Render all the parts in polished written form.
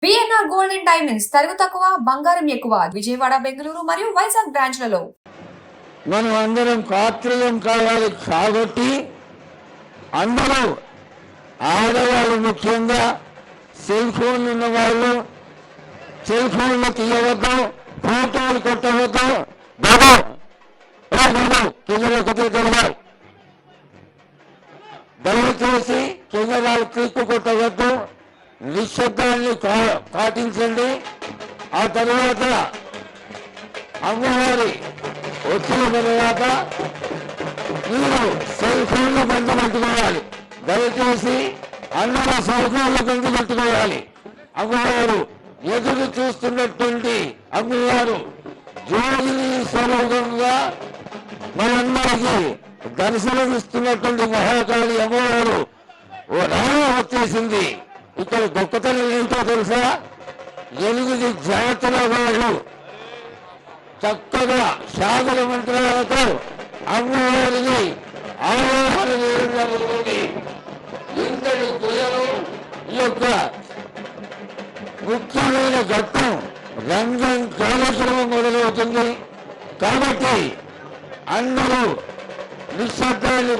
BNR gold and diamonds తరుగు తక్కువ బంగారం ఎక్కువ విజయవాడ బెంగళూరు మరియు వైజాగ్ బ్రాంచ్లలో మనం అందరం కాత్రియం కావాలి కాబట్టి అందరూ ఆడవాళ్ళు ముఖ్యంగా సెల్ ఫోన్లు ఉన్న వాళ్ళు సెల్ ఫోన్లు తీయవద్దు, ఫోటోలు కొట్టవద్దు. బాబు కెమెరా కొట్టగలగాలి, దయచేసి కెమెరాలు క్లిక్ కొట్టవద్దు, నిశ్శబ్దాన్ని పాటించండి. ఆ తర్వాత అమ్మవారి వచ్చిన తర్వాత మీరు సెల్ ఫోన్లు బంధు పెట్టుకోవాలి. దయచేసి అందరూ సెల్ ఫోన్లు బంధు పెట్టుకోవాలి. అమ్మవారు ఎదురు చూస్తున్నటువంటి అమ్మవారు జ్యోతిని స్వరూపంగా మనందరికీ దర్శనమిస్తున్నటువంటి మహాకాళి అమ్మవారు ఓ రామ వచ్చేసింది. ఇక్కడ గొప్పతనం ఏంటో తెలుసా? 8 జాతుల వాళ్ళు చక్కగా శాగల మంత్రాలతో అమ్మవారిని ఆవాహన చేయడం జరుగుతుంది. ఇంతటి పూజలు ఈ యొక్క ముఖ్యమైన ఘట్టం రంగం కార్యక్రమం మొదలవుతుంది. కాబట్టి అందరూ నిశ్శబ్దాన్ని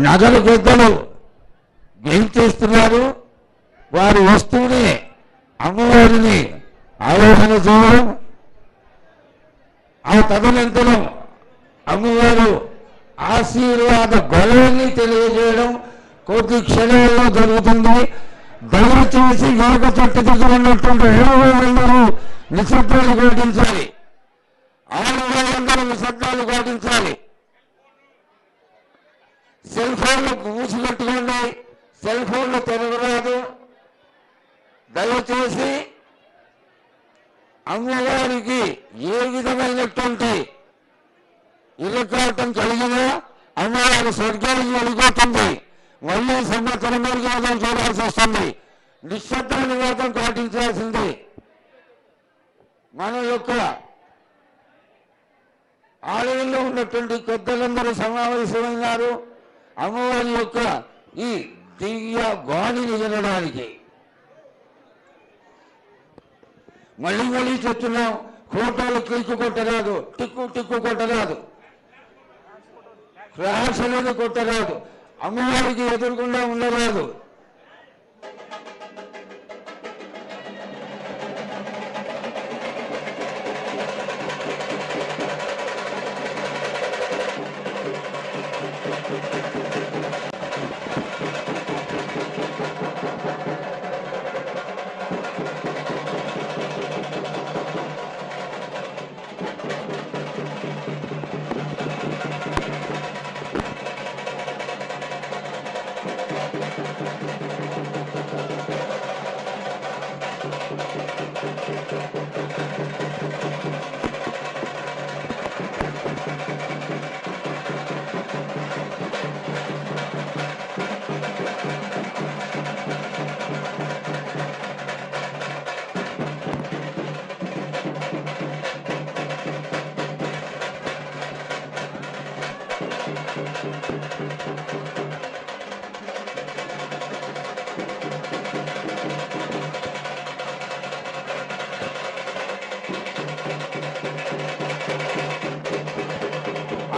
నగర పెద్దలు గెలిచేస్తున్నారు. వారు వస్తూనే అమ్మవారిని ఆలోచన చేయడం, ఆ తదనంతరం అమ్మవారు ఆశీర్వాద గొడవల్ని తెలియజేయడం కొద్ది క్షణాల్లో జరుగుతుంది. దయచేసి యోగ చెట్టు దగ్గర ఉన్నటువంటి 7,000 నిశ్శబ్దాలు పాటించాలి. 6,000 నిశ్శబ్దాలు పాటించాలి. సెల్ ఫోన్లు మూసిపెట్టుకోండి, సెల్ ఫోన్లు తెరవరాదు. దయచేసి అమ్మవారికి ఏ విధమైనటువంటి ఇరకాటం కలిగినా అమ్మవారి స్వర్గానికి వెళ్ళిపోతుంది. మళ్ళీ సంవత్సరం మాత్రం చూడాల్సి వస్తుంది. నిశ్శబ్దాన్ని మాత్రం పాటించాల్సింది. మన యొక్క ఆలయంలో ఉన్నటువంటి పెద్దలందరూ సమావేశమైనారు అమ్మవారి యొక్క ఈ దివ్య బాణిని వినడానికి. మళ్ళీ చెప్తున్నాం, ఫోటోలు క్లిక్కు కొట్టరాదు, టిక్కు కొట్టరాదు, ఫ్లాష్ అనేది కొట్టరాదు, అమ్మవారికి ఎదురుకుండా ఉండరాదు.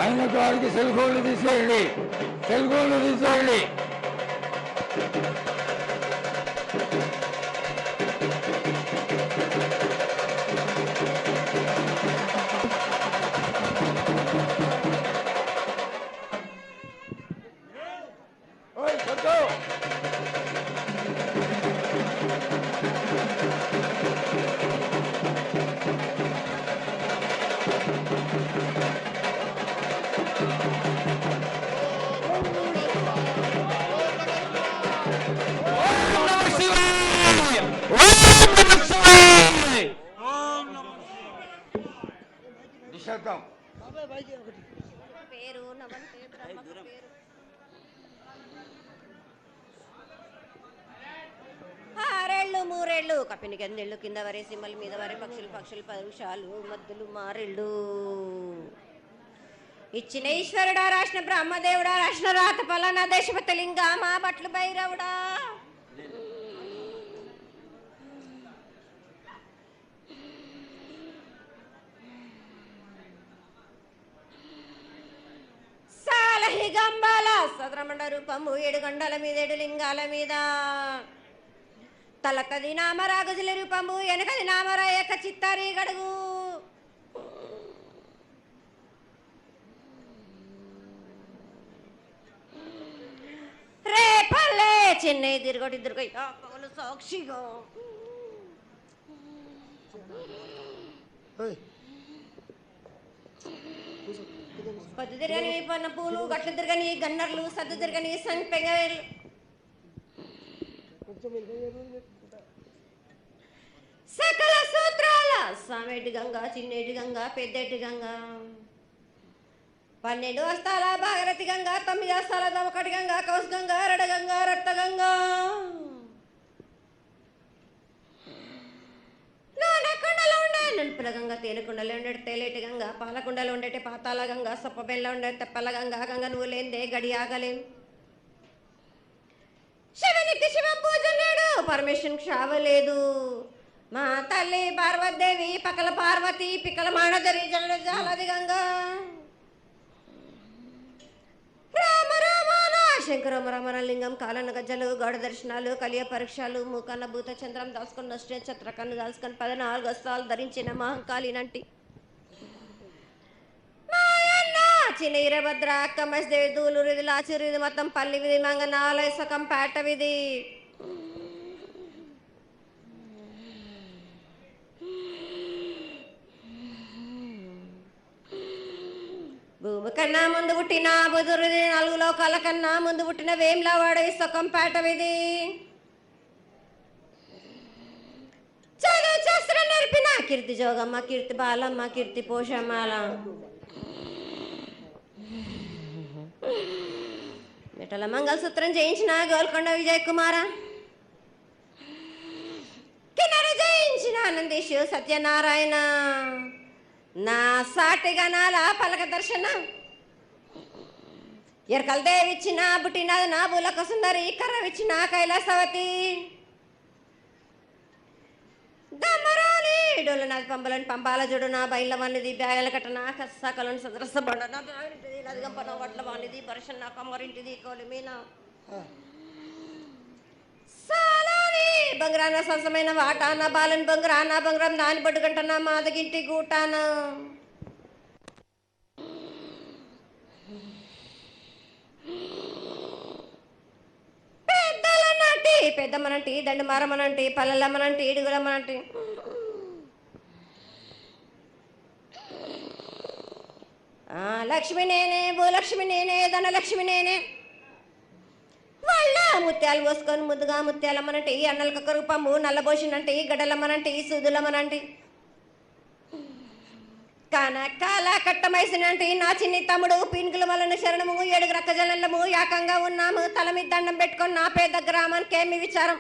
ఆయన గారికి సెల్ ఫోన్లు తీసేయండి, సెల్ ఫోన్లు తీసేయండి. ఓయ్ కొట్టు. నిశ్శబ్దం. పేరు నవంతే బ్రహ్మకు పేరు. ఆరేళ్ళు మూరేళ్ళు కప్పిని గందెళ్ళు కింద వరే సింహల మీద వరే పక్షులు పరుషాలు మద్దులు మారెళ్ళు ఇచ్చిన ఈశ్వరుడా రాసిన బ్రహ్మదేవుడా రాసిన రాత పలానా దేశపతి లింగా మా బట్లు భైరవుడా. గంబాల సద్రమండ రూపము 7 గండల మీద 7 లింగాల మీద తలకది నామరాగజుల రూపము వెనకది నామర ఏక చిత్తారి గడుగు రేపల్లే చెన్నై తిరుగటి పగలు సాక్షిగా పొద్దు తిరగని పన్న పూలు గట్లు తిరగని గన్నర్లు సద్దు తిరగని సంపెంగలు సకల సూత్రాల సామేటి గంగా చిన్నేటి గంగా పెద్దేటి గంగా 12 హస్తాల భాగరథి గంగా 9 హస్తాల దవకటి గంగా కౌశ గంగా రడ గంగా రక్త గంగా నలుపుల గంగ తేలుకుండలో ఉండే తేలేటి గంగ పాలకుండలో ఉండేటి పాతాల గంగ సొప్ప బెల్ల ఉండే తెప్పల గంగ గంగ నువ్వు లేందే గడి ఆగలేం శివునికి శివ పూజ లేడు పరమేశ్వరునికి క్షావలేదు మా తల్లి పార్వతీదేవి పకల పార్వతి పికల మానదరి జల జాలది గంగ రామ రామాన శంకరమ రమణలింగం కాలన గజ్జలు గౌడ దర్శనాలు కలియ పరీక్షలు మూకన్న భూత చంద్రం దాసుకొని నష్ట చత్రకన్ను దాసుకొని 14 హస్తాలు ధరించిన మహంకాళినంటి చిన్న ఈరభద్ర అక్క మసిదేవి దూలూరిది లాచిరిది మొత్తం పల్లి విధి మంగనాలయ సకం పేట విధి భూమి కన్నా ముందు పుట్టిన బుధురుది 4 లోకాల కన్నా ముందు పుట్టిన వేమ్లవాడ సొకంపేట విధి చదువు శాస్త్రం నేర్పిన కీర్తి జోగమ్మ కీర్తి బాలమ్మ కీర్తి పోషమ్మాల మెటల మంగళసూత్రం చేయించిన గోల్కొండ విజయ్ కుమార కిన్నెర జయించిన ఆనందేశు సత్యనారాయణ నా సాటిగా నాలా పలక దర్శన ఎరకల దేవిచ్చిన బుట్టినది నా బులక సుందరి కర్రవిచ్చిన కైలాసవతి దమరాని డోలనాది పంపలని పంపాల జోడు నా బయల వానిది బ్యాగల కట్ట నా కసకలను సదరస బండ నా బ్యాగింటిది లదిగంపన వడ్ల వానిది పరషన్ నా కమ్మరింటిది కోలిమీన సాలాని బంగ్రాన సరసమైన వాటాన బాలన్ బంగ్రాన బంగ్రం దాని బొడ్డు గంటన మాదగింటి గూటాన పెద్దలనంటి పెద్దమ్మనంటి దండమారమ్మనంటి పల్లెలమ్మనంటి ఇడుగులమ్మనంటి లక్ష్మి నేనే భూలక్ష్మి నేనే ధనలక్ష్మి నేనే వాళ్ళ ముత్యాలు పోసుకొని ముద్దుగా ముత్యాలమ్మనంటి అన్నలకొక రూపము నల్లబోసినంటి గడలమ్మనంటి సూదులమ్మనంటి కనకాల కట్టమైసినంటి నా చిన్ని తమ్ముడు పీనుగుల వలన శరణము 7 రక్కజనము ఏకంగా ఉన్నాము తల మీద దండం పెట్టుకొని నా పేద గ్రామానికి ఏమి విచారం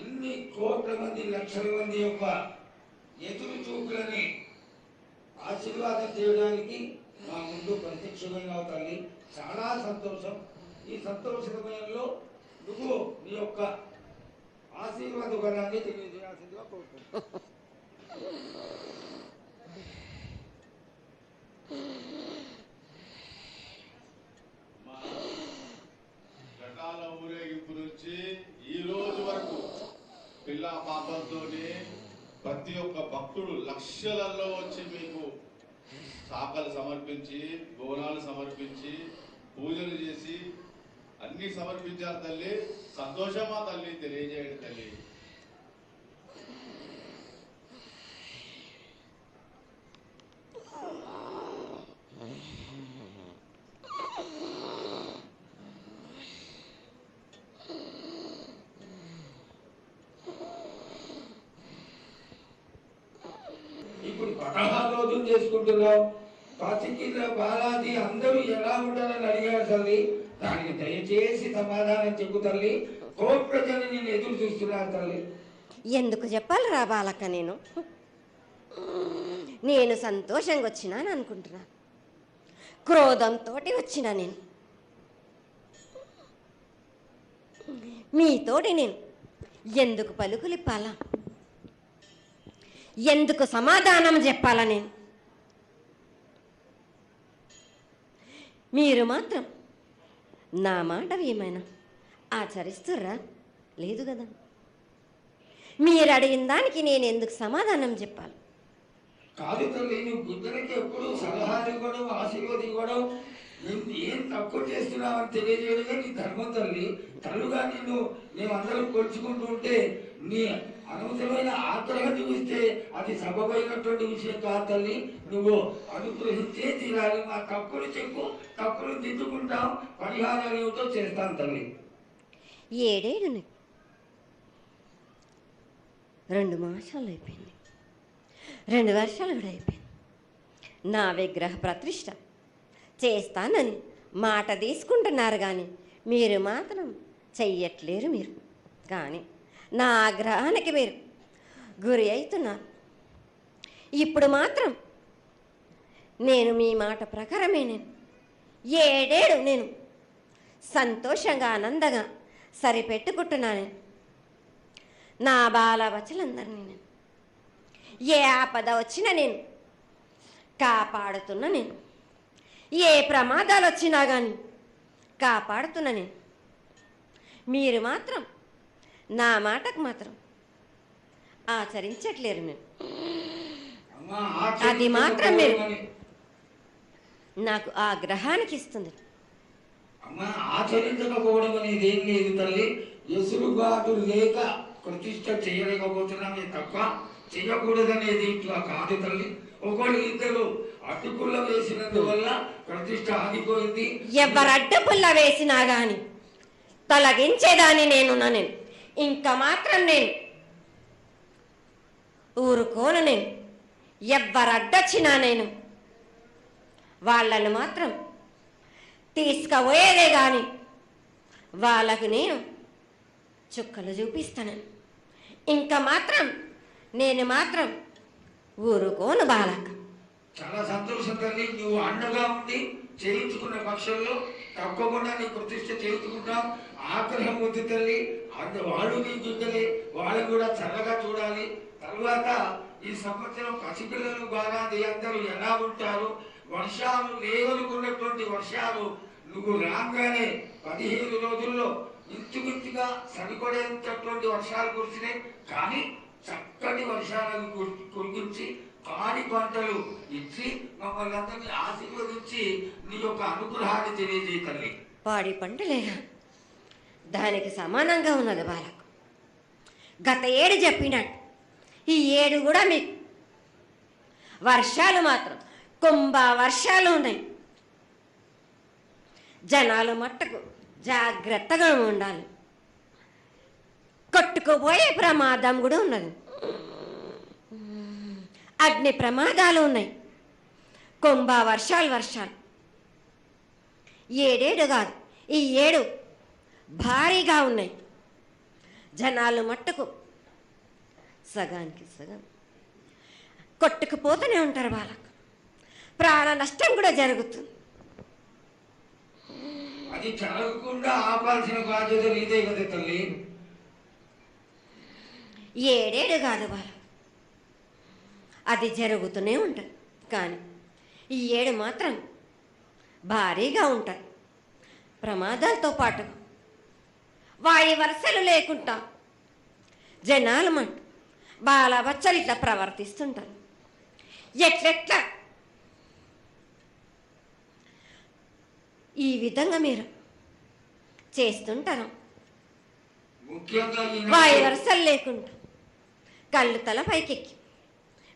ఇన్ని కోట్ల మంది లక్షల మంది యొక్క ఎదురు చూపులని ఆశీర్వాదం చేయడానికి మా ముందు ప్రత్యక్షంగా తల్లి చాలా సంతోషం. ఈ సంతోష సమయంలో నువ్వు నీ యొక్క ఆశీర్వాద వరాన్ని తెలియజేయాల్సిందిగా కోరుతున్నాను. ఘటాల ఊరేగింపు నుంచి ఈ రోజు వరకు పిల్ల పాపంతోనే ప్రతి ఒక్క భక్తుడు లక్షలలో వచ్చి మీకు శాఖలు సమర్పించి బోనాలు సమర్పించి పూజలు చేసి అన్ని సమర్పించారు తల్లి. సంతోషమా తల్లి? తెలియజేయండి తల్లి. ఇప్పుడు 16 రోజులు చేసుకుంటున్నాం. పసికిల బాలాది అందరూ ఎలా ఉంటారని అడిగారు తల్లి. దానికి దయచేసి సమాధానం చెప్పు తల్లి. కోటి ప్రజలు నేను ఎదురు చూస్తున్నారు తల్లి. ఎందుకు చెప్పాలి రా బాలక్క? నేను సంతోషంగా వచ్చినాను అనుకుంటున్నా, క్రోధంతో వచ్చినా నేను మీతోటి నేను ఎందుకు పలుకులిప్పాలా, ఎందుకు సమాధానం చెప్పాలా? నేను మీరు మాత్రం నా మాట ఏమైనా ఆచరిస్తుర్రా? లేదు కదా. మీరు అడిగిన దానికి నేను ఎందుకు సమాధానం చెప్పాలి? కాదు తల్లి, నువ్వు బుద్ధునికి ఎప్పుడు సలహాలు ఇవ్వడం, ఆశీర్వాదం ఇవ్వడం, నువ్వు ఏం తక్కువ చేస్తున్నావు అని తెలియజేయడమే నీ ధర్మం తల్లి. తల్లుగా మేమందరం కొలుచుకుంటూ ఉంటే నీ అనవసరమైన ఆగ్రహం చూపిస్తే అది సబబైనటువంటి విషయం కాదు తల్లి. నువ్వు అనుగ్రహించే తీరాలి. మా తప్పులు చెప్పు, తప్పులు దిద్దుకుంటాం, పరిహారాలు ఏమిటో చేస్తాను తల్లి. 7 ఏళ్ళు 2 మాసాలు అయిపోయింది, 2 వర్షాలు కూడా అయిపోయింది. నా విగ్రహ ప్రతిష్ట చేస్తానని మాట తీసుకుంటున్నారు కానీ మీరు మాత్రం చెయ్యట్లేరు. మీరు కానీ నా ఆగ్రహానికి మీరు గురి అవుతున్నారు. ఇప్పుడు మాత్రం నేను మీ మాట ప్రకారమే నేను 7 ఏళ్ళు నేను సంతోషంగా ఆనందంగా సరిపెట్టుకుంటున్నాను. నా బాలవచలందరినీ నేను ఏ ఆపద వచ్చినా నేను కాపాడుతున్నా. నేను ఏ ప్రమాదాలు వచ్చినా కానీ కాపాడుతున్నా నేను. మీరు మాత్రం నా మాటకు మాత్రం ఆచరించట్లేరు. మీరు అది మాత్రం మీరు నాకు ఆగ్రహానికి ఇస్తుంది. అమ్మా, ఆచరించకపోవడం అనేది ఏం లేదు తల్లి. ఎసురుబాటు లేక ప్రతిష్ట చేయలేకపోతున్నామే తప్ప చేయకూడదనేది ఇట్లా కాదు తల్లి. ఒకళ్ళు ఇద్దరు అడ్డుపుల్ల వేసినందువల్ల ప్రతిష్ట ఆగిపోయింది. ఎవరు అడ్డుపుల్ల వేసినా గాని తొలగించేదాన్ని నేను ఇంకా మాత్రం నేను ఊరుకోను. నేను ఎవరు అడ్డొచ్చినా నేను వాళ్ళను మాత్రం తీసుకుపోయేదే కానీ వాళ్ళకు నేను చుక్కలు చూపిస్తాను. ఇంకా మాత్రం నేను మాత్రం ఊరుకోను బాలక్క. చాలా సంతోషం తల్లి. నువ్వు అండగా ఉండి చేయించుకున్న పక్షంలో తప్పకుండా నీ ప్రతిష్ట చేయించుకుంటాం. ఆగ్రహం వద్దు తల్లి. వాళ్ళు నీ బిడ్డలే, వాళ్ళని కూడా చల్లగా చూడాలి. తర్వాత ఈ సంవత్సరం పసిపిల్లలు బాగా అందరూ ఎలా ఉంటారు, వర్షాలు లేవనుకున్నటువంటి వర్షాలు నువ్వు రాగానే 15 రోజుల్లో ఇంచుమించుగా సరిపడేటటువంటి వర్షాలు కురిసినాయి. కానీ చక్కటి వర్షాలను కురిపించి పాడి పంటలు ఇచ్చి మమ్మల్ని అందరినీ ఆశీర్వదించి నీ యొక్క అనుగ్రహాన్ని తెలియజేయ తల్లి. పాడి పంటలేగా దానికి సమానంగా ఉన్నది బాలకు. గత 7 చెప్పినట్టు ఈ 7 కూడా మీకు వర్షాలు మాత్రం కుంభ వర్షాలు ఉన్నాయి. జనాలు మట్టుకు జాగ్రత్తగా ఉండాలి. కొట్టుకుపోయే ప్రమాదం కూడా ఉన్నది. అగ్ని ప్రమాదాలు ఉన్నాయి. కుంభ వర్షాలు 7 కాదు, ఈ 7 భారీగా ఉన్నాయి. జనాలు మట్టుకు సగానికి సగం కొట్టుకుపోతూనే ఉంటారు. వాళ్ళకు ప్రాణ నష్టం కూడా జరుగుతుంది. అది జరగకుండా ఆపాల్సిన బాధ్యత నీదే కదా తల్లి. 7 కాదు వాళ్ళు అది జరుగుతూనే ఉంటుంది. కానీ ఈ ఏడు మాత్రం భారీగా ఉంటాయి. ప్రమాదాలతో పాటు వాయి వరుసలు లేకుండా జనాలు మాట బాలబచ్చలు ఇట్లా ప్రవర్తిస్తుంటారు. ఎట్లెట్లా ఈ విధంగా మీరు చేస్తుంటారు. ముఖ్యంగా వాయి వరుసలు లేకుండా కళ్ళు తల పైకెక్కి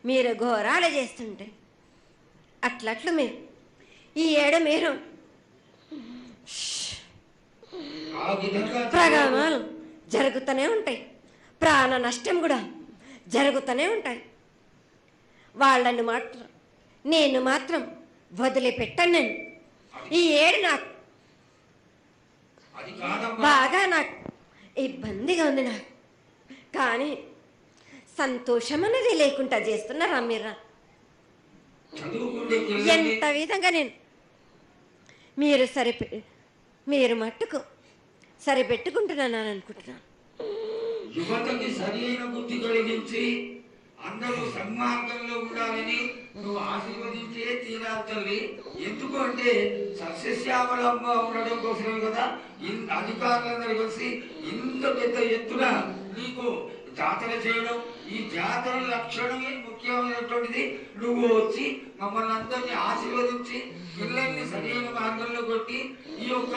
మీరు ఘోరాలు చేస్తుంటే అట్లట్లు మీరు ఈ ఏడు మీరు ఆ విధంగా ప్రమాదాలు జరుగుతూనే ఉంటాయి. ప్రాణ నష్టం కూడా జరుగుతూనే ఉంటాయి. వాళ్ళని మాత్రం నేను మాత్రం వదిలిపెట్టాను. నేను ఈ ఏడు నాకు అది కాదమ్మా. బాగా నాకు ఇబ్బందిగా ఉంది. నాకు కానీ సంతోషం అనేది లేకుండా చేస్తున్నారా మీరు? చదువుకుంటే పిల్లల్ని ఎంత విధంగా నేను మీరు మట్టుకు సరిపెట్టుకుంటున్నాను అనుకుంటున్నాను. యువతకి సరైన బుద్ధి కలిగించి అందరూ సన్మార్గంలో ఉండాలని నువ్వు ఆశీర్వదించే తీరాలి తల్లి. ఎందుకంటే సస్యశ్యామలంగా ఉండడం కోసమే కదా అధికారులందరూ కలిసి ఇంత పెద్ద ఎత్తున నీకు జాతర చేయడం. ఈ జాతర లక్షణమే ముఖ్యమైనటువంటిది. నువ్వు వచ్చి మమ్మల్ని అందరినీ ఆశీర్వదించి పిల్లల్ని సరైన మార్గంలో కొట్టి ఈ యొక్క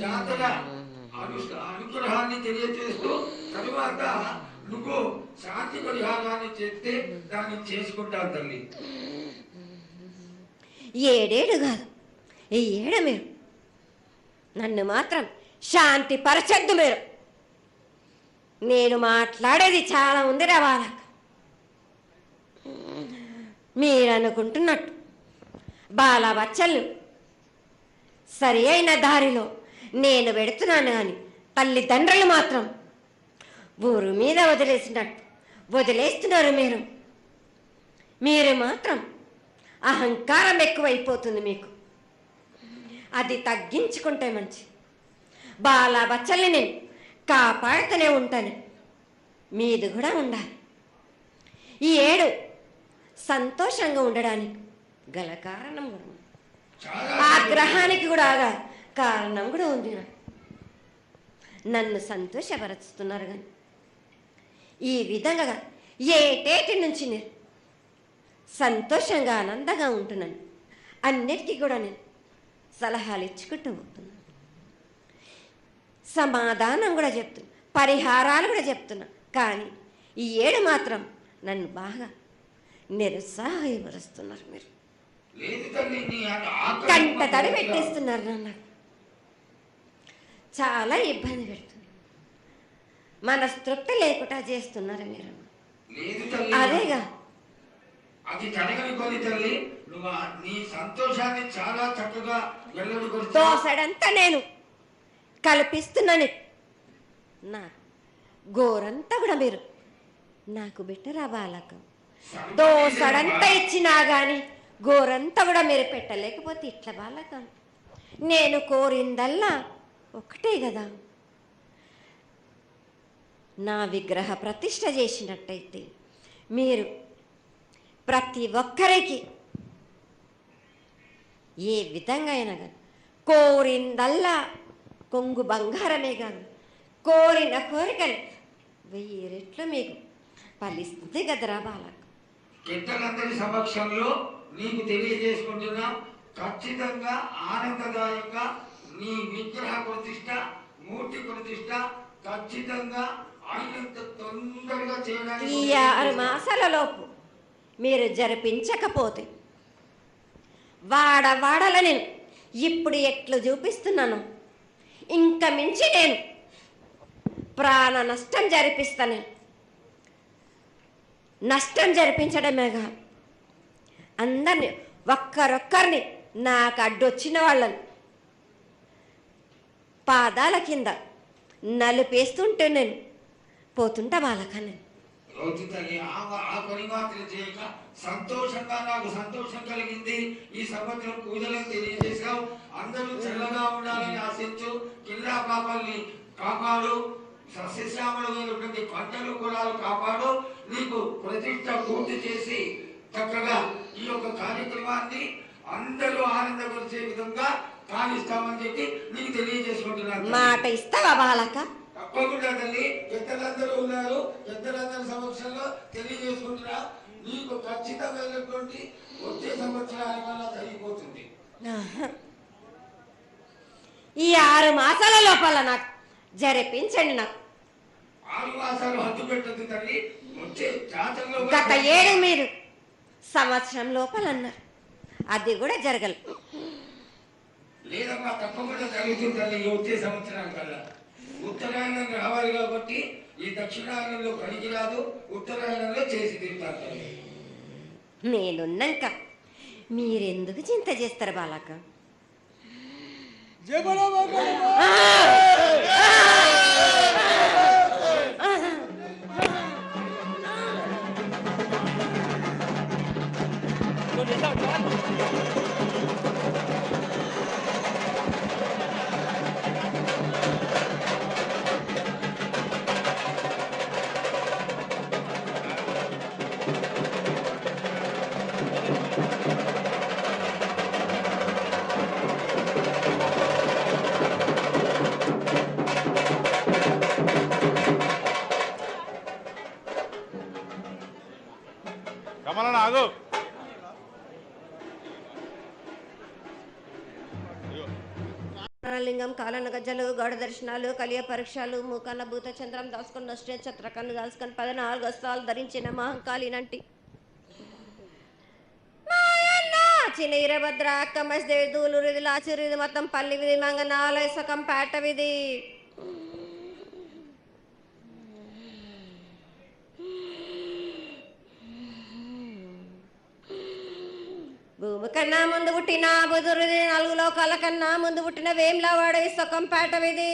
జాతర అనుగ్రహాన్ని తెలియజేస్తూ తరువాత నువ్వు శాంతి పరిహారాన్ని చేస్తే దాన్ని చేసుకుంటావు తల్లి. ఏడేడు కాదు, ఈ ఏడు మీరు నన్ను మాత్రం శాంతి పరచద్దు. నేను మాట్లాడేది చాలా ఉంది వాళ్ళకు. మీరు అనుకుంటున్నట్టు బాలబచ్చలు సరి అయిన దారిలో నేను పెడుతున్నాను కానీ తల్లిదండ్రులు మాత్రం ఊరు మీద వదిలేస్తున్నారు. మీరు మాత్రం అహంకారం ఎక్కువైపోతుంది మీకు. అది తగ్గించుకుంటే మంచి. బాలబచ్చల్ని నేను కాపాడుతూనే ఉంటాను. మీది కూడా ఉండాలి. ఈ ఏడు సంతోషంగా ఉండడానికి గల కారణం కూడా ఉంది. ఆగ్రహానికి కూడా కారణం కూడా ఉంది. నన్ను సంతోషపరుస్తున్నారు కానీ ఈ విధంగా ఏటేటి నుంచి నేను సంతోషంగా ఆనందంగా ఉంటున్నాను. అన్నిటికీ కూడా నేను సలహాలు ఇచ్చుకుంటూ పోతున్నాను. సమాధానం కూడా చెప్తున్నా, పరిహారాలు కూడా చెప్తున్నా. కానీ ఈ ఏడు మాత్రం నన్ను బాగా నిరుత్సాహపరుస్తున్నారు. మీరు కంట తడి పెట్టేస్తున్నారు. నన్ను చాలా ఇబ్బంది పెడుతున్నారు. మనస్తృప్తి లేకుండా చేస్తున్నారు మీరు. అదేగా అది జరగని కొని తల్లి. నువ్వు నీ సంతోషాన్ని చాలా చక్కగా దోసడంతా నేను కల్పిస్తున్నాను. నా గోరంతా కూడా మీరు నాకు బెట్టరా బాలకం. దోసడంతా ఇచ్చినా కానీ గోరంతా కూడా మీరు పెట్టలేకపోతే ఇట్లా బాలకం. నేను కోరిందల్లా ఒకటే కదా, నా విగ్రహ ప్రతిష్ఠ చేసినట్టయితే మీరు ప్రతి ఒక్కరికి ఏ విధంగా అయినా కానీ కోరిందల్లా కొంగు బంగారమే కాదు, కోరిన కోరికలు 1000 రెట్లు మీకు ఫలిస్తుంది కదరా బాలకు. పెద్దలందరి సమక్షంలో నీకు తెలియజేసుకుంటున్నా, ఖచ్చితంగా ఆనందదాయంగా నీ విగ్రహ ప్రతిష్ట, మూర్తి ప్రతిష్ట ఖచ్చితంగా అయినంత తొందరగా చేయడానికి. ఈ 6 మాసాల లోపు మీరు జరిపించకపోతే వాడవాడల నేను ఇప్పుడు ఎట్లు చూపిస్తున్నాను ఇంకా మించి నేను ప్రాణ నష్టం జరిపిస్తాను. నష్టం జరిపించడమేగా అందరినీ ఒక్కరొక్కరిని నాకు అడ్డొచ్చిన వాళ్ళని పాదాల కింద నలిపేస్తుంటే నేను పోతుంటా వాళ్ళకని. ఆ పని మాత్రం చేయక సంతోషంగా నాకు సంతోషం కలిగింది. ఈ సంవత్సరం పూజలను తెలియజేశావు. అందరూ చల్లగా ఉండాలని ఆశించు. కిల్లా పాపాలని కాపాడు. సస్యశ్యామలమైనటువంటి పంటలు కూడా కాపాడు. నీకు ప్రతిష్ట పూర్తి చేసి చక్కగా ఈ యొక్క కార్యక్రమాన్ని అందరూ ఆనందపరిచే విధంగా కానిస్తామని చెప్పి నీకు తెలియజేసుకుంటున్నాను. మాట ఇస్తావా బాలక? తప్పకుండా తల్లి, పెద్దలందరూ ఉన్నారు, పెద్దలందరి సమక్షంలో తెలియజేసుకుంటున్నా. నీకు ఖచ్చితమైనటువంటి వచ్చే సంవత్సరానికల్లా జరిగిపోతుంది. ఈ 6 మాసాల లోపల నాకు జరిపించండి. నాకు 6 మాసాలు హద్దు పెట్టదు తల్లి. వచ్చే జాతరలో గత 7 మీరు సంవత్సరం లోపల అన్నారు, అది కూడా జరగలేదు. లేదమ్మా, తప్పకుండా జరుగుతుంది తల్లి. వచ్చే సంవత్సరానికల్లా ఉత్తరాయణం రావాలి కాబట్టి ఈ దక్షిణాయనంలో పనికి రాదు, ఉత్తరాయణంలో చేసి తీరుతారు తల్లి. నేనున్నాక మీరెందుకు చింత చేస్తారు బాలక? కమలన్న ఆగు. లింగం కాలన గజ్జలు గౌడ దర్శనాలు కలియ పరీక్షలు మూకన్న భూత చంద్రం దాసుకొని నష్టే ఛత్రకన్ను దాసుకొని 14 వస్త్రాలు ధరించిన మహంకాళినంటి చిన్న ఈరభద్ర అక్క మసిదేవి దూలూరిది లాచిరిది మొత్తం పల్లి విధి మంగనాలయ సకం పేట విధి భూమి కన్నా ముందు పుట్టిన బుధురుది 4 లోకాల కన్నా ముందు పుట్టిన వేమ్లవాడ సొకంపేట విధి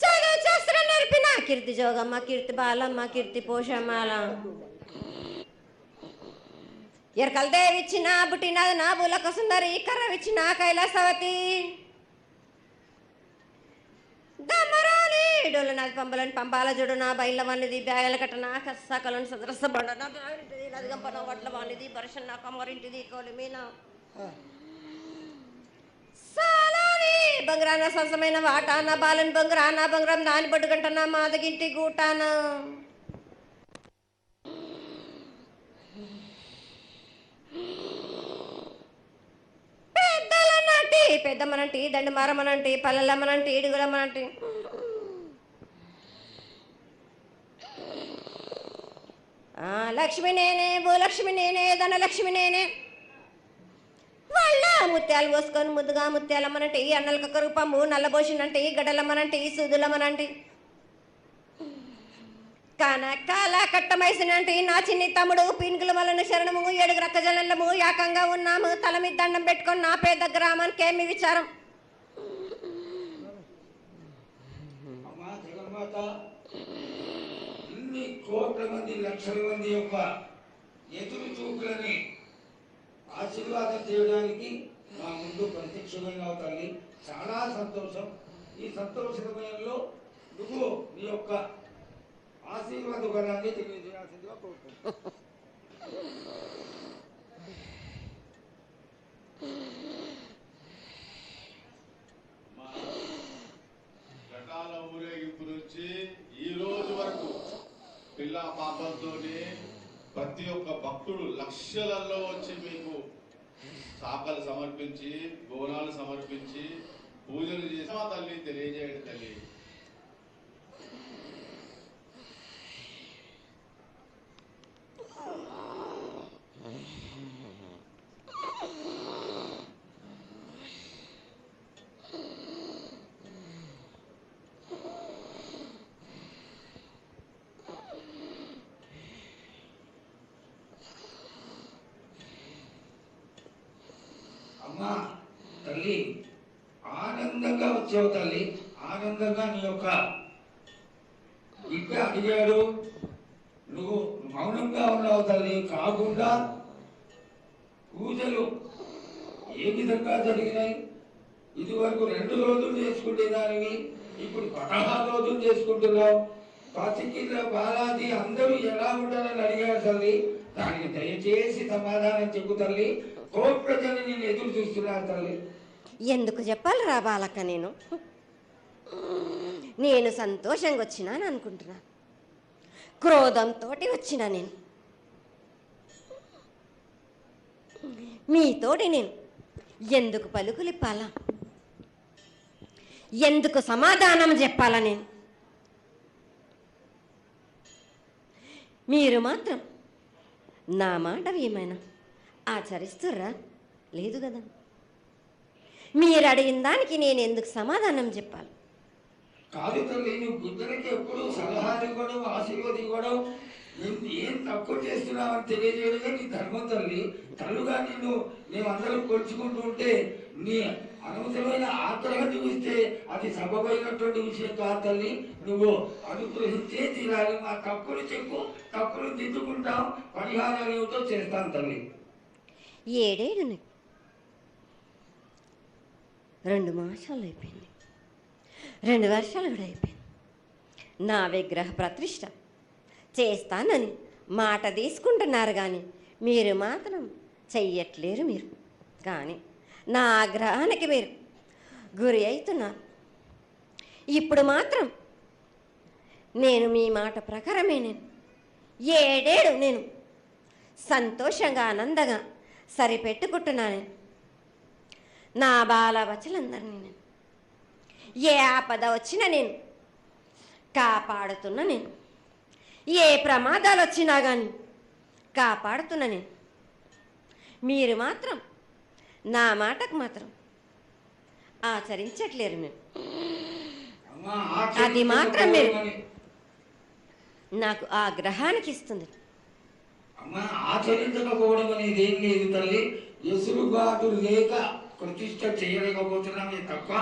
చదువు శాస్త్రం నేర్పిన కీర్తి జోగమ్మ కీర్తి బాలమ్మ కీర్తి పోషమ్మాల ఎరకల దేవిచ్చిన పుట్టిన నా బులక సుందరి కర్రవిచ్చిన కైలాసవతి దమరాలి డోలనాథ్ పంబలని పంబాల జోడు నా బయల వానిది బ్యాగల కట్టన కసకలను సదరస బండన లదిగంపన వడ్ల వానిది పరషన్ నా కమ్మరింటిది కోలిమీన సాలాని బంగ్రాన సరసమైన వాటాన బాలన్ బంగ్రాన బంగ్రం దాని బొడ్డుగంటన మాదగింటి గూటాన పెద్దలనంటి పెద్దమ్మనంటి దండమారమ్మనంటి పల్లెలమ్మనంటి ఇడుగులమ్మనంటి లక్ష్మి నేనే భూలక్ష్మి నేనే ధనలక్ష్మి నేనే వాళ్ళ ముత్యాలు పోసుకొని ముద్దుగా ముత్యాలమ్మనంటి అన్నలకొక రూపము నల్లబోసినంటి గడలమ్మనంటి సూదులమ్మనంటి కనకాల కట్టమైసినంటి నా చిన్ని తమ్ముడు పీనుగుల వలన శరణము 7 రక్క జలము ఏకంగా ఉన్నాము తల మీద దండం పెట్టుకొని నా పేద గ్రామానికి ఏమి విచారం అమ్మా జగన్మాత, ఇన్ని కోట్ల మంది లక్షల మంది యొక్క ఎదురు చూపులని ఆశీర్వాదం చేయడానికి మా ముందు ప్రత్యక్షంగా తల్లి. చాలా సంతోషం. ఈ సంతోష సమయంలో నువ్వు నీ యొక్క ఆశీర్వాద గుణాన్ని తెలియజేయాల్సిందిగా కోరుకుంటున్నాను. ఘటాల ఊరేగింపు నుంచి ఈ రోజు వరకు పిల్ల పాపంతోనే ప్రతి ఒక్క భక్తుడు లక్షలలో వచ్చి మీకు శాఖలు సమర్పించి బోనాలు సమర్పించి పూజలు చేసి మా తల్లి తెలియజేయండి తల్లి. అమ్మా తల్లి, ఆనందంగా వచ్చావు తల్లి. ఆనందంగా నీ యొక్క బిడ్డ అడిగాడు, నువ్వు మౌనంగా ఉన్నావు తల్లి. కాకుండా పూజలు ఏ విధంగా జరిగినాయి? ఇదివరకు 2 రోజులు చేసుకునేదానివి, ఇప్పుడు 16 రోజులు చేసుకుంటున్నావు. పసికిళ్ళ బాలాజీ అందరూ ఎలా ఉంటారని అడిగారు తల్లి. దానికి దయచేసి సమాధానం చెప్పు తల్లి. కోటి ప్రజలు నేను ఎదురు చూస్తున్నారు తల్లి. ఎందుకు చెప్పాలి రా బాలక్క, నేను సంతోషంగా వచ్చినాను అనుకుంటున్నా, క్రోధంతో వచ్చినా నేను మీతోటి నేను ఎందుకు పలుకులిప్పాలా, ఎందుకు సమాధానం చెప్పాలా? నేను మీరు మాత్రం నా మాట ఏమైనా ఆచరిస్తుర్రా? లేదు కదా. మీరు అడిగిన దానికి నేను ఎందుకు సమాధానం చెప్పాలి? కాదు తల్లి, నువ్వు బుద్ధునికి ఎప్పుడు సలహాలు ఇవ్వడం, ఆశీర్వాదం ఇవ్వడం, ఏం తక్కువ చేస్తున్నావని తెలియజేయడమే నీ ధర్మం తల్లి. తల్లుగా మేమందరం కొలుచుకుంటూ ఉంటే నీ అనవసరమైన ఆగ్రహం చూపిస్తే అది సబబైనటువంటి విషయం కాదు తల్లి. నువ్వు అనుగ్రహించే తీరాలి. మా తప్పులు చెప్పు, తప్పులు దిద్దుకుంటాం, పరిహారాలు ఏమిటో చేస్తాను తల్లి. ఏడేడు 2 మాసాలు అయిపోయింది, 2 వర్షాలు కూడా అయిపోయింది. నా విగ్రహ ప్రతిష్ట చేస్తానని మాట తీసుకుంటున్నారు కానీ మీరు మాత్రం చెయ్యట్లేరు. మీరు కానీ నా ఆగ్రహానికి మీరు గురి అవుతున్నారు. ఇప్పుడు మాత్రం నేను మీ మాట ప్రకారమే నేను 7 ఏడు నేను సంతోషంగా ఆనందంగా సరిపెట్టుకుంటున్నాను. నా బాల బచ్చలందరినీ నేను ఏ ఆపద వచ్చినా నేను కాపాడుతున్నా. నేను ఏ ప్రమాదాలు వచ్చినా కానీ కాపాడుతున్నా నేను. మీరు మాత్రం నా మాటకు మాత్రం ఆచరించట్లేరు. మీరు అది మాత్రం మీరు నాకు ఆగ్రహానికి ఇస్తుంది. అమ్మా, ఆచరించకపోవడం అనేది ఏం లేదు తల్లి. ఎసురుబాటు లేక ప్రతిష్ట చేయలేకపోతున్నామే తప్ప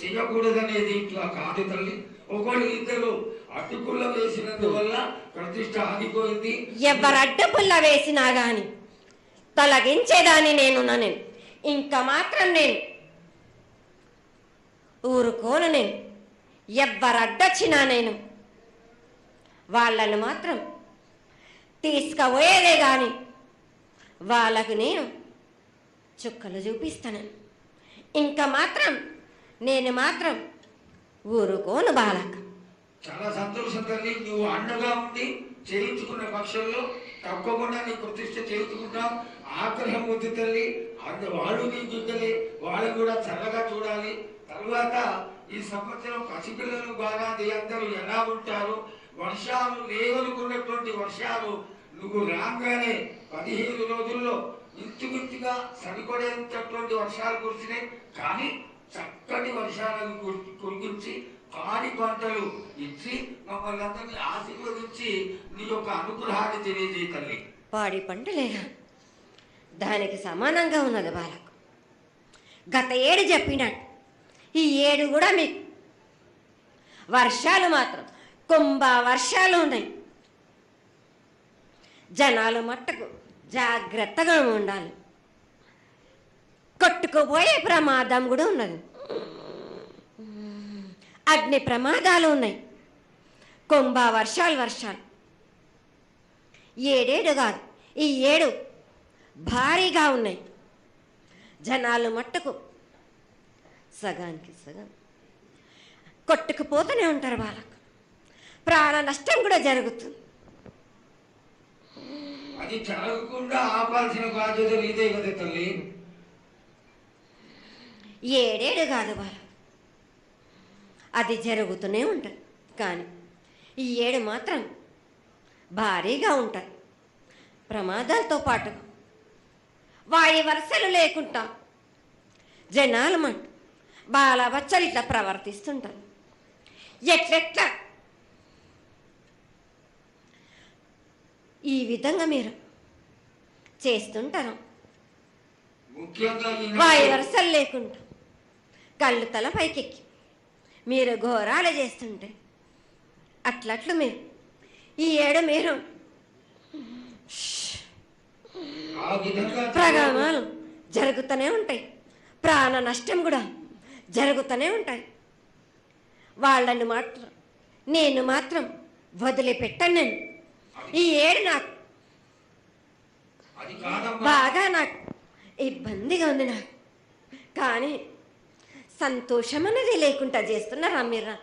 చేయకూడదనేది ఇట్లా కాదు తల్లి. ఒకళ్ళు ఇద్దరు అడ్డుపుల్ల వేసినందువల్ల ప్రతిష్ట ఆగిపోయింది. ఎవరు అడ్డుపుల్ల వేసినా గాని తొలగించేదాన్ని నేను ఇంకా మాత్రం నేను ఊరుకోను. నేను ఎవరు అడ్డొచ్చినా నేను వాళ్ళను మాత్రం తీసుకుపోయేదే కానీ వాళ్ళకు నేను చుక్కలు చూపిస్తాను. ఇంకా మాత్రం నేను మాత్రం ఊరుకోను బాలక. చాలా సంతోషం తల్లి. నువ్వు అండగా ఉండి చేయించుకున్న పక్షంలో తప్పకుండా నీ ప్రతిష్ట చేయించుకుంటాం. ఆగ్రహం వద్దు తల్లి. వాళ్ళు నీ బిడ్డలే, వాళ్ళు కూడా చల్లగా చూడాలి. తర్వాత ఈ సంవత్సరం పసిపిల్లలు బాగా అందరూ ఎలా ఉంటారు, వర్షాలు లేవనుకున్నటువంటి వర్షాలు నువ్వు రాగానే 15 రోజుల్లో ఇంచుమించుగా సరిపడేటటువంటి వర్షాలు కురిసినాయి. కానీ చక్కటి వర్షాలను కురిపించి పాడి పంటలు ఇచ్చి మమ్మల్ని అందరినీ ఆశీర్వదించి నీ యొక్క అనుగ్రహాన్ని తెలియజేయ తల్లి. పాడి పంటలేగా దానికి సమానంగా ఉన్నది బాలకు. గత ఏడు చెప్పినట్టు ఈ ఏడు కూడా మీకు వర్షాలు మాత్రం కుంభ వర్షాలు ఉన్నాయి. జనాలు మట్టుకు జాగ్రత్తగా ఉండాలి. కొట్టుకుపోయే ప్రమాదం కూడా ఉన్నది. అగ్ని ప్రమాదాలు ఉన్నాయి. కుంభ వర్షాలు 7 ఏడు కాదు, ఈ 7 భారీగా ఉన్నాయి. జనాలు మట్టుకు సగానికి సగం కొట్టుకుపోతూనే ఉంటారు. వాళ్ళకు ప్రాణ నష్టం కూడా జరుగుతుంది. అది జరగకుండా ఆపాల్సిన బాధ్యత నీదే కదా తల్లి. 7 ఏడు కాదు వాళ్ళు, అది జరుగుతూనే ఉంటుంది. కానీ ఈ 7 మాత్రం భారీగా ఉంటాయి. ప్రమాదాలతో పాటు వాయు వరుసలు లేకుండా జనాలు మట్టు బాలబచ్చలు ఇట్లా ప్రవర్తిస్తుంటారు. ఎట్లెట్లా ఈ విధంగా మీరు చేస్తుంటారు. వాయు వరుసలు లేకుండా కళ్ళు తల పైకెక్కి మీరు ఘోరాలు చేస్తుంటే అట్లట్లు మీరు ఈ 7 మీరు ప్రమాదాలు జరుగుతూనే ఉంటాయి. ప్రాణ నష్టం కూడా జరుగుతూనే ఉంటాయి. వాళ్ళని మాత్రం నేను మాత్రం వదిలిపెట్టను నేను. ఈ ఏడు నాకు అది కాదమ్మా. బాగా నాకు ఇబ్బందిగా ఉంది నాకు. కానీ సంతోషం అనేది లేకుండా చేస్తున్నారా మీరు?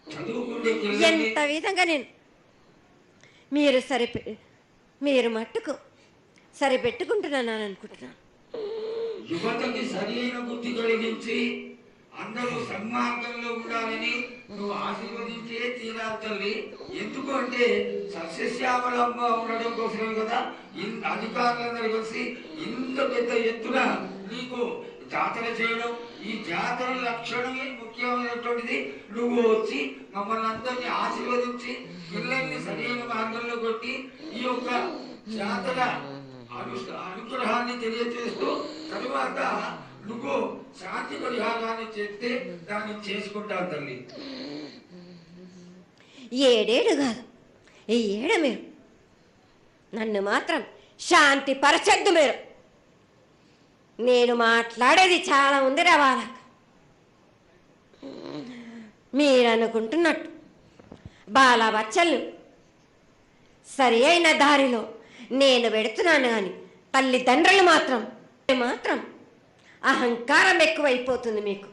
చదువుకుంటే పిల్లల్ని ఎంత విధంగా నేను మీరు మట్టుకు సరిపెట్టుకుంటున్నాను అనుకుంటున్నాను. యువతకి సరైన బుద్ధి కలిగించి అందరూ సన్మార్గంలో ఉండాలని నువ్వు ఆశీర్వదించే తీరాలి తల్లి. ఎందుకు అంటే సస్యశ్యామలంగా ఉండడం కోసమే కదా అధికారులందరూ కలిసి ఇంత పెద్ద ఎత్తున నీకు జాతర చేయడం. ఈ జాతర లక్షణమే ముఖ్యమైనటువంటిది. నువ్వు వచ్చి మమ్మల్ని అందరినీ ఆశీర్వదించి పిల్లల్ని సరైన మార్గంలో కొట్టి ఈ యొక్క జాతర అనుగ్రహాన్ని తెలియజేస్తూ తరువాత నువ్వు శాంతి పరిహారాన్ని చేస్తే దాన్ని చేసుకుంటావు తల్లి. ఏడేడు కాదు, ఈ ఏడు మీరు నన్ను మాత్రం శాంతి పరచద్దు. నేను మాట్లాడేది చాలా ఉంది వాళ్ళకు. మీరు అనుకుంటున్నట్టు బాలబచ్చలు సరి అయిన దారిలో నేను పెడుతున్నాను, కానీ తల్లిదండ్రులు మాత్రం అహంకారం ఎక్కువైపోతుంది మీకు.